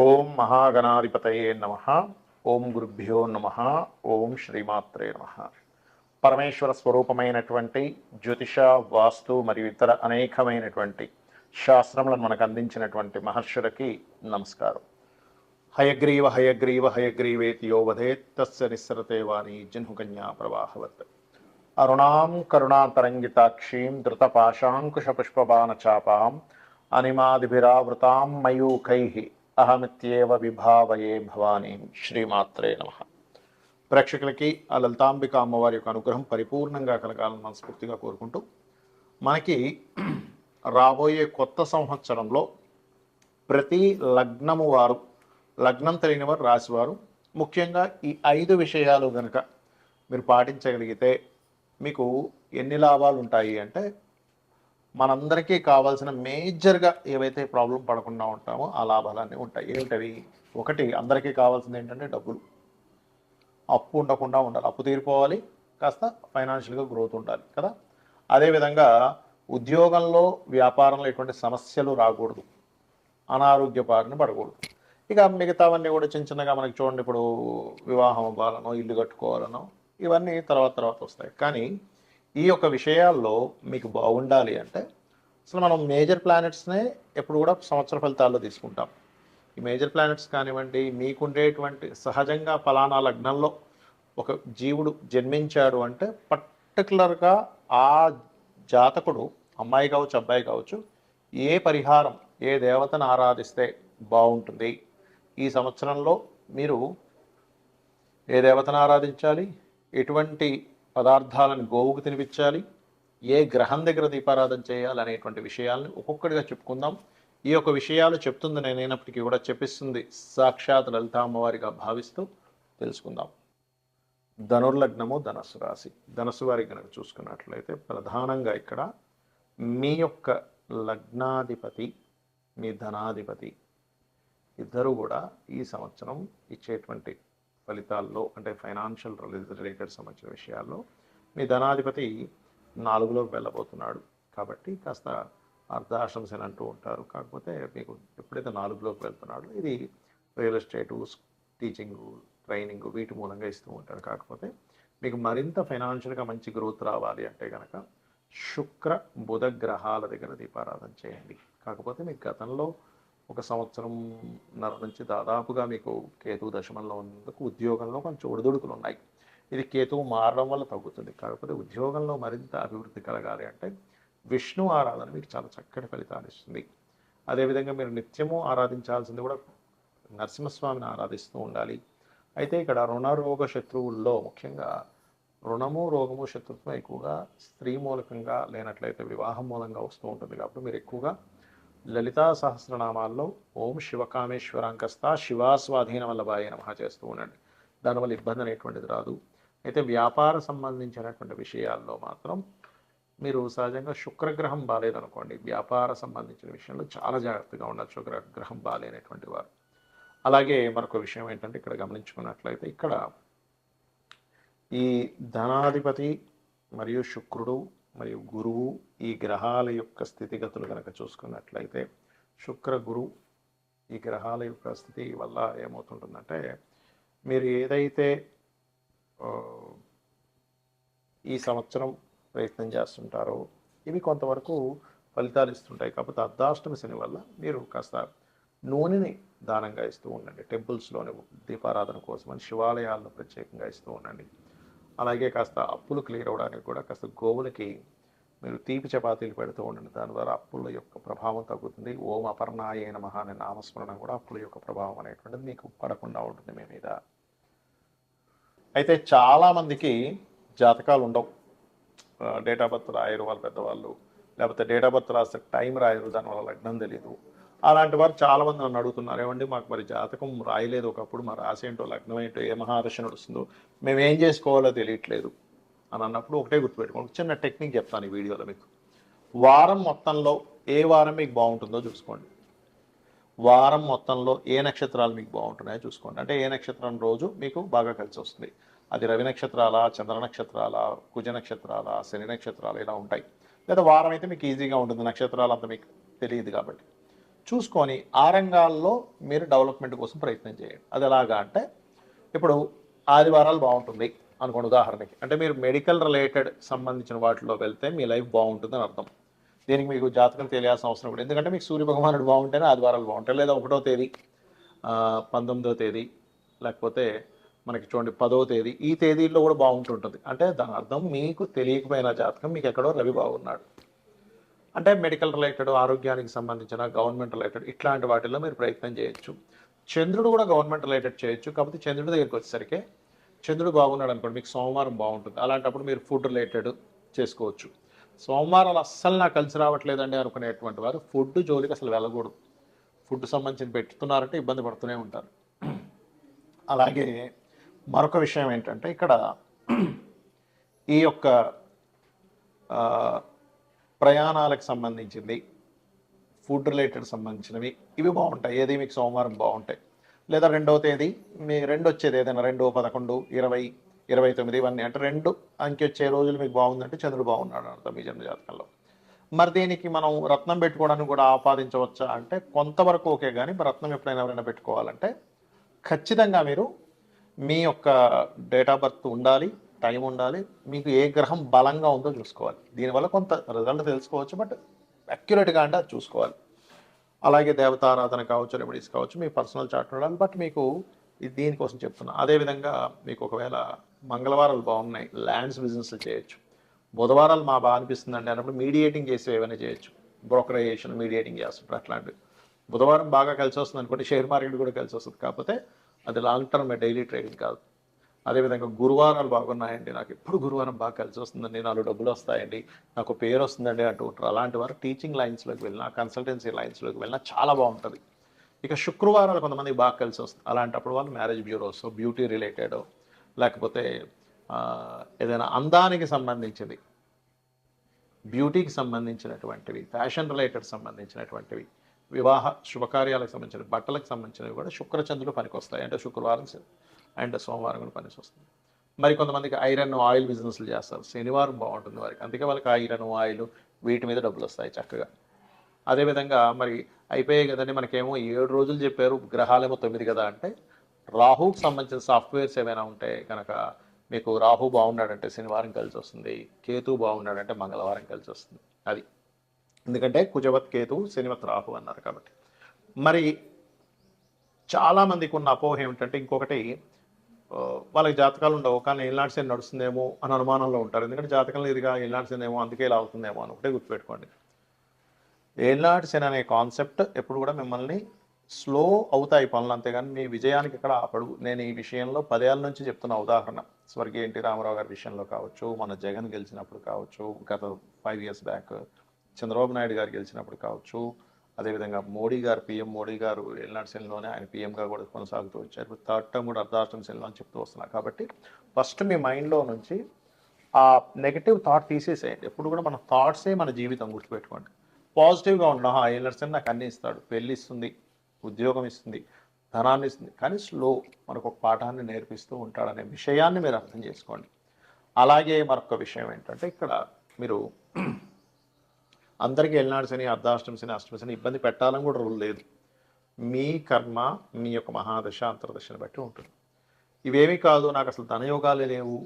ఓం మహాగణాధిపతయే నమః. ఓం గురుభ్యో నమః. ఓం శ్రీమాత్రే నమః. పరమేశ్వర స్వరూపమైనటువంటి జ్యోతిష, వాస్తు మరియు ఇతర అనేకమైనటువంటి శాస్త్రములను మనకు అందించినటువంటి మహర్షులకి నమస్కారం. హయగ్రీవ హయగ్రీవ హయగ్రీవేతి యో వదేత్ తస్య నిస్సరతే వాణి జహ్నుకన్యా ప్రవాహవత్. అరుణాం కరుణాతరంగితాక్షీం ధృతపాశాంకుశపుష్పబాణచాపాం అనిమాదిభిరావృతాం మయూఖైః అహమిత్యేవ విభావయే భవానీ. శ్రీమాత్రే నమః. ప్రేక్షకులకి ఆ లలితాంబిక అమ్మవారి యొక్క అనుగ్రహం పరిపూర్ణంగా కలగాలని మనస్ఫూర్తిగా కోరుకుంటూ, మనకి రాబోయే కొత్త సంవత్సరంలో ప్రతి లగ్నము వారు, లగ్నం తెలియని వారు, రాశివారు ముఖ్యంగా ఈ 5 విషయాలు కనుక మీరు పాటించగలిగితే మీకు ఎన్ని లాభాలు ఉంటాయి అంటే, మనందరికీ కావాల్సిన మేజర్గా ఏవైతే ప్రాబ్లం పడకుండా ఉంటామో ఆ లాభాలన్నీ ఉంటాయి. ఏమిటవి? ఒకటి, అందరికీ కావాల్సింది ఏంటంటే డబ్బులు. అప్పు ఉండకుండా ఉండాలి, అప్పు తీరిపోవాలి, కాస్త ఫైనాన్షియల్గా గ్రోత్ ఉండాలి కదా. అదేవిధంగా ఉద్యోగంలో, వ్యాపారంలో ఎటువంటి సమస్యలు రాకూడదు, అనారోగ్య బారిన పడకూడదు. ఇక మిగతావన్నీ కూడా చిన్న చిన్నగా మనకి చూడండి, ఇప్పుడు వివాహం అవ్వాలనో, ఇల్లు కట్టుకోవాలనో, ఇవన్నీ తర్వాత వస్తాయి. కానీ ఈ యొక్క విషయాల్లో మీకు బాగుండాలి అంటే అసలు మనం మేజర్ ప్లానెట్స్నే ఎప్పుడు కూడా సంవత్సర ఫలితాల్లో తీసుకుంటాం. ఈ మేజర్ ప్లానెట్స్ కానివ్వండి, మీకుండేటువంటి సహజంగా ఫలానా లగ్నంలో ఒక జీవుడు జన్మించాడు అంటే పర్టికులర్గా ఆ జాతకుడు, అమ్మాయి కావచ్చు, అబ్బాయి కావచ్చు, ఏ పరిహారం, ఏ దేవతను ఆరాధిస్తే బాగుంటుంది, ఈ సంవత్సరంలో మీరు ఏ దేవతను ఆరాధించాలి, ఎటువంటి పదార్థాలను గోవుకు తినిపించాలి, ఏ గ్రహం దగ్గర దీపారాధన చేయాలి అనేటువంటి విషయాలను ఒక్కొక్కటిగా చెప్పుకుందాం. ఈ యొక్క విషయాలు చెప్తుంది నేనైనప్పటికీ కూడా చెప్పిస్తుంది సాక్షాత్ లలితామ్మవారిగా భావిస్తూ తెలుసుకుందాం. ధనుర్లగ్నము, ధనస్సు రాశి. ధనస్సు వారికి కనుక చూసుకున్నట్లయితే ప్రధానంగా ఇక్కడ మీ యొక్క లగ్నాధిపతి, మీ ధనాధిపతి ఇద్దరు కూడా ఈ సంవత్సరం ఇచ్చేటువంటి ఫలితాల్లో, అంటే ఫైనాన్షియల్ రిలేటెడ్ సంబంధించిన విషయాల్లో మీ ధనాధిపతి 4లోకి వెళ్ళబోతున్నాడు. కాబట్టి కాస్త అర్ధాశ్రమ శని అంటూ ఉంటారు. కాకపోతే మీకు ఎప్పుడైతే 4లోకి వెళ్తున్నాడో ఇది రియల్ ఎస్టేటు, టీచింగు, ట్రైనింగ్ వీటి మూలంగా ఇస్తూ ఉంటాడు. కాకపోతే మీకు మరింత ఫైనాన్షియల్గా మంచి గ్రోత్ రావాలి అంటే కనుక శుక్ర బుధ గ్రహాల దగ్గర దీపారాధన చేయండి. కాకపోతే మీకు గతంలో ఒక సంవత్సరంన్నర నుంచి దాదాపుగా మీకు కేతువు దశమంలో ఉన్నందుకు ఉద్యోగంలో కొంచెం ఒడిదుడుకులు ఉన్నాయి. ఇది కేతువు మారడం వల్ల తగ్గుతుంది. కాకపోతే ఉద్యోగంలో మరింత అభివృద్ధి కలగాలి అంటే విష్ణు ఆరాధన మీకు చాలా చక్కటి ఫలితాలు ఇస్తుంది. అదేవిధంగా మీరు నిత్యము ఆరాధించాల్సింది కూడా నరసింహస్వామిని ఆరాధిస్తూ ఉండాలి. అయితే ఇక్కడ రుణరోగ శత్రువుల్లో ముఖ్యంగా రుణము, రోగము, శత్రుత్వం ఎక్కువగా స్త్రీ మూలకంగా లేనట్లయితే వివాహం మూలంగా వస్తూ ఉంటుంది. కాబట్టి మీరు ఎక్కువగా లలితా సహస్రనామాల్లో ఓం శివకామేశ్వరాంకస్త శివాస్వాధీన వల్లభాయ నమః చేస్తూ ఉండండి. దానివల్ల ఇబ్బంది అనేటువంటిది రాదు. అయితే వ్యాపార సంబంధించినటువంటి విషయాల్లో మాత్రం మీరు సహజంగా శుక్రగ్రహం బాలేదనుకోండి, వ్యాపార సంబంధించిన విషయంలో చాలా జాగ్రత్తగా ఉండాలి శుక్రగ్రహం బాలేనటువంటి వారు. అలాగే మరొక విషయం ఏంటంటే ఇక్కడ గమనించుకున్నట్లయితే ఇక్కడ ఈ ధనాధిపతి మరియు శుక్రుడు మరియు గురువు, ఈ గ్రహాల యొక్క స్థితిగతులు కనుక చూసుకున్నట్లయితే శుక్ర గురు ఈ గ్రహాల యొక్క స్థితి వల్ల ఏమవుతుంటుందంటే మీరు ఏదైతే ఈ సంవత్సరం ప్రయత్నం చేస్తుంటారో ఇవి కొంతవరకు ఫలితాలు ఇస్తుంటాయి. కాకపోతే అర్ధాష్టమి శని వల్ల మీరు కాస్త నూనెని దానంగా ఇస్తూ ఉండండి. టెంపుల్స్లోని దీపారాధన కోసమని శివాలయాల్లో ప్రత్యేకంగా ఇస్తూ ఉండండి. అలాగే కాస్త అప్పులు క్లియర్ అవ్వడానికి కూడా కాస్త గోవులకి మీరు తీపి చపాతీలు పెడుతూ ఉండండి. దాని ద్వారా అప్పుల యొక్క ప్రభావం తగ్గుతుంది. ఓం అపర్ణాయ నమః అనే నామస్మరణ కూడా అప్పుల యొక్క ప్రభావం అనేటువంటిది మీకు పడకుండా ఉంటుంది మీ మీద. అయితే చాలామందికి జాతకాలు ఉండవు, డేట్ ఆఫ్ బర్త్ రాయరు వాళ్ళ పెద్దవాళ్ళు, లేకపోతే డేట్ ఆఫ్ బర్త్ రాస్తే టైం రాయరు, దానివల్ల లగ్నం తెలియదు. అలాంటి వారు చాలామంది నన్ను అడుగుతున్నారు, ఏమండి మాకు మరి జాతకం రాయలేదు, ఒకప్పుడు మా రాశి ఏంటో, లగ్నం ఏంటో, ఏ మహాదశ నడుస్తుందో మేము ఏం చేసుకోవాలో తెలియట్లేదు అని అన్నప్పుడు ఒకటే గుర్తుపెట్టుకోండి. చిన్న టెక్నిక్ చెప్తాను ఈ వీడియోలో మీకు. వారం మొత్తంలో ఏ వారం మీకు బాగుంటుందో చూసుకోండి. వారం మొత్తంలో ఏ నక్షత్రాలు మీకు బాగుంటున్నాయో చూసుకోండి. అంటే ఏ నక్షత్రం రోజు మీకు బాగా కలిసి వస్తుంది. అది రవి నక్షత్రాల, చంద్ర నక్షత్రాల, కుజ నక్షత్రాల, శని నక్షత్రాలు ఇలా ఉంటాయి. లేదా వారం అయితే మీకు ఈజీగా ఉంటుంది, నక్షత్రాలు అంతా మీకు తెలియదు కాబట్టి. చూసుకొని ఆ రంగాల్లో మీరు డెవలప్మెంట్ కోసం ప్రయత్నం చేయండి. అది ఎలాగా అంటే ఇప్పుడు ఆదివారాలు బాగుంటుంది అనుకోండి ఉదాహరణకి. అంటే మీరు మెడికల్ రిలేటెడ్ సంబంధించిన వాటిలో వెళ్తే మీ లైఫ్ బాగుంటుందని అర్థం. దీనికి మీకు జాతకం తెలియాల్సిన అవసరం కూడా, ఎందుకంటే మీకు సూర్య భగవానుడు బాగుంటేనే ఆదివారాలు బాగుంటాయి. లేదా 1వ తేదీ 19వ తేదీ లేకపోతే మనకి చూడండి 10వ తేదీ, ఈ తేదీల్లో కూడా బాగుంటుంటుంది. అంటే దాని అర్థం మీకు తెలియకపోయిన జాతకం మీకు ఎక్కడో రవి బాగున్నాడు. అంటే మెడికల్ రిలేటెడ్, ఆరోగ్యానికి సంబంధించిన, గవర్నమెంట్ రిలేటెడ్ ఇట్లాంటి వాటిల్లో మీరు ప్రయత్నం చేయొచ్చు. చంద్రుడు కూడా గవర్నమెంట్ రిలేటెడ్ చేయొచ్చు. కాకపోతే చంద్రుడి దగ్గరికి వచ్చేసరికి చంద్రుడు బాగున్నాడు అనుకోండి, మీకు సోమవారం బాగుంటుంది. అలాంటప్పుడు మీరు ఫుడ్ రిలేటెడ్ చేసుకోవచ్చు. సోమవారాలు అస్సలు నాకు కలిసి రావట్లేదండి అనుకునేటువంటి వారు ఫుడ్ జోలికి అసలు వెళ్ళకూడదు. ఫుడ్ సంబంధించిన పెట్టుతున్నారంటే ఇబ్బంది పడుతూనే ఉంటారు. అలాగే మరొక విషయం ఏంటంటే ఇక్కడ ఈ యొక్క ప్రయాణాలకు సంబంధించింది, ఫుడ్ రిలేటెడ్ సంబంధించినవి ఇవి బాగుంటాయి. ఏది మీకు సోమవారం బాగుంటాయి. లేదా 2వ తేదీ మీ 2 వచ్చేది ఏదైనా 2, 11, 20, 29 ఇవన్నీ అంటే 2 అంకె వచ్చే రోజులు మీకు బాగుందంటే చంద్రుడు బాగున్నాడు అర్థం మీ జన్మ జాతకంలో. మరి దీనికి మనం రత్నం పెట్టుకోవడానికి కూడా ఆపాదించవచ్చా అంటే కొంతవరకు ఓకే, కానీ రత్నం ఎప్పుడైనా ఎవరైనా పెట్టుకోవాలంటే ఖచ్చితంగా మీరు మీ యొక్క డేట్ ఆఫ్ బర్త్ ఉండాలి, టైం ఉండాలి, మీకు ఏ గ్రహం బలంగా ఉందో చూసుకోవాలి. దీనివల్ల కొంత రిజల్ట్ తెలుసుకోవచ్చు, బట్ అక్యురేట్గా అంటే అది చూసుకోవాలి. అలాగే దేవతారాధన కావచ్చు, రెమెడీస్ కావచ్చు, మీ పర్సనల్ చార్ట్ ఉండాలి. బట్ మీకు దీనికోసం చెప్తున్నా. అదేవిధంగా మీకు ఒకవేళ మంగళవారాలు బాగున్నాయి, ల్యాండ్స్ బిజినెస్లు చేయొచ్చు. బుధవారాలు మా బాగా అనిపిస్తుందండి అన్నప్పుడు మీడియేటింగ్ చేసి ఏమైనా చేయొచ్చు. బ్రోకరైజేషన్ మీడియేటింగ్ చేస్తుంటారు అట్లాంటివి. బుధవారం బాగా కలిసి వస్తుంది అనుకోండి, షేర్ మార్కెట్ కూడా కలిసి వస్తుంది. కాకపోతే అది లాంగ్ టర్మ్ డైలీ ట్రేడింగ్ కాదు. అదేవిధంగా గురువారాలు బాగున్నాయండి, నాకు ఎప్పుడు గురువారం బాగా కలిసి వస్తుందండి, 4 డబ్బులు వస్తాయండి, నాకు పేరు వస్తుందండి అంటూ ఉంటారు. అలాంటి వారు టీచింగ్ లైన్స్లోకి వెళ్ళినా, కన్సల్టెన్సీ లైన్స్లోకి వెళ్ళినా చాలా బాగుంటుంది. ఇక శుక్రవారాలు కొంతమందికి బాగా కలిసి వస్తుంది. అలాంటప్పుడు వాళ్ళు మ్యారేజ్ బ్యూరోస్, బ్యూటీ రిలేటెడ్, లేకపోతే ఏదైనా అందానికి సంబంధించింది, బ్యూటీకి సంబంధించినటువంటివి, ఫ్యాషన్ రిలేటెడ్ సంబంధించినటువంటివి, వివాహ శుభకార్యాలకు సంబంధించిన బట్టలకు సంబంధించినవి కూడా శుక్రచంద్రుడు పనికి వస్తాయి. అంటే శుక్రవారం అండ్ సోమవారం కూడా పనికి వస్తుంది. మరి కొంతమందికి ఐరన్ ఆయిల్ బిజినెస్లు చేస్తారు, శనివారం బాగుంటుంది వారికి. అందుకే వాళ్ళకి ఐరన్ ఆయిల్ వీటి మీద డబ్బులు వస్తాయి చక్కగా. అదేవిధంగా మరి అయిపోయాయి కదండి, మనకేమో 7 రోజులు చెప్పారు, గ్రహాలేమో 9 కదా అంటే రాహుకి సంబంధించిన సాఫ్ట్వేర్స్ ఏమైనా ఉంటే కనుక మీకు రాహు బాగున్నాడంటే శనివారం కలిసి వస్తుంది, కేతు బాగున్నాడంటే మంగళవారం కలిసి వస్తుంది. అది ఎందుకంటే కుజవత్ కేతు, శనివత్ రాహు అన్నారు కాబట్టి. మరి చాలామందికి ఉన్న అపోహ ఏమిటంటే ఇంకొకటి, వాళ్ళకి జాతకాలు ఉండవు కానీ ఏలినాటి శని నడుస్తుందేమో అని అనుమానంలో ఉంటారు. ఎందుకంటే జాతకంలో ఇదిగా ఏలినాటి శని ఏమో అందుకే ఇలా అవుతుందేమో అని ఒకటే గుర్తుపెట్టుకోండి. ఏలినాటి శని అనే కాన్సెప్ట్ ఎప్పుడు కూడా మిమ్మల్ని స్లో అవుతాయి పనులు, అంతేగాని మీ విజయానికి ఎక్కడ ఆపడు. నేను ఈ విషయంలో 10 ఏళ్ళ నుంచి చెప్తున్న ఉదాహరణ, స్వర్గీయ ఎన్టీ రామారావు గారి విషయంలో కావచ్చు, మన జగన్ గెలిచినప్పుడు కావచ్చు, గత 5 years బ్యాక్ చంద్రబాబు నాయుడు గారు గెలిచినప్పుడు కావచ్చు, అదేవిధంగా మోడీ గారు, పీఎం మోడీ గారు ఏలినాటి శనిలోనే ఆయన పీఎంగా కూడా కొనసాగుతూ వచ్చారు. 3rd term కూడా అర్ధాష్టమి శనిలో అని చెప్తూ వస్తున్నారు. కాబట్టి ఫస్ట్ మీ మైండ్లో నుంచి ఆ నెగిటివ్ థాట్ తీసేసేయండి. ఎప్పుడు కూడా మన థాట్సే మన జీవితం, గుర్తుపెట్టుకోండి. పాజిటివ్గా ఉండడం, ఏలినాటి శని నాకు అన్నీ ఇస్తాడు, పెళ్ళి ఇస్తుంది, ఉద్యోగం ఇస్తుంది, ధనాన్ని ఇస్తుంది, కానీ స్లో మనకు ఒక పాఠాన్ని నేర్పిస్తూ ఉంటాడనే విషయాన్ని మీరు అర్థం చేసుకోండి. అలాగే మరొక విషయం ఏంటంటే ఇక్కడ మీరు అందరికీ ఏలినాటి శని, అర్ధాష్టమి శని, అష్టమి శని ఇబ్బంది పెట్టాలని కూడా రూల్ లేదు. మీ కర్మ మీ యొక్క మహాదశ అంతర్దశని బట్టి ఉంటుంది. ఇవేమీ కాదు, నాకు అసలు ధనయోగాలే లేవు,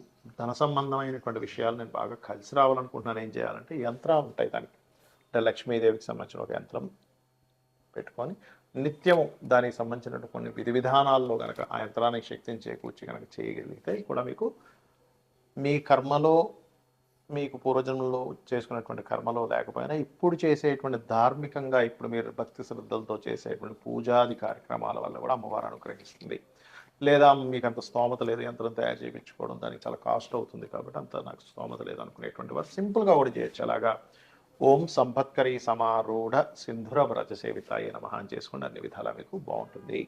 ధన సంబంధమైనటువంటి విషయాలు నేను బాగా కలిసి రావాలనుకుంటున్నాను, ఏం చేయాలంటే యంత్రాలు ఉంటాయి దానికి. అంటే లక్ష్మీదేవికి సంబంధించిన ఒక యంత్రం పెట్టుకొని నిత్యము దానికి సంబంధించినటువంటి కొన్ని విధి విధానాల్లో కనుక ఆ యంత్రానికి శక్తిని చేకూర్చి కనుక చేయగలిగితే కూడా మీకు మీ కర్మలో, మీకు పూర్వజన్మలో చేసుకున్నటువంటి కర్మలో లేకపోయినా ఇప్పుడు చేసేటువంటి ధార్మికంగా ఇప్పుడు మీరు భక్తి శ్రద్ధలతో చేసేటువంటి పూజాది కార్యక్రమాల వల్ల కూడా అమ్మవారు అనుగ్రహిస్తుంది. లేదా మీకు అంత స్తోమత లేదు, యంత్రం తయారు చేయించుకోవడం దానికి చాలా కాస్ట్ అవుతుంది కాబట్టి అంత నాకు స్తోమత లేదు అనుకునేటువంటి వారు సింపుల్గా కూడా చేయొచ్చు. అలాగా ఓం సంపత్కరీ సమారూఢ సింధుర వ్రజ సేవితాయ నమః అని చేసుకుని అన్ని విధాలా మీకు బాగుంటుంది.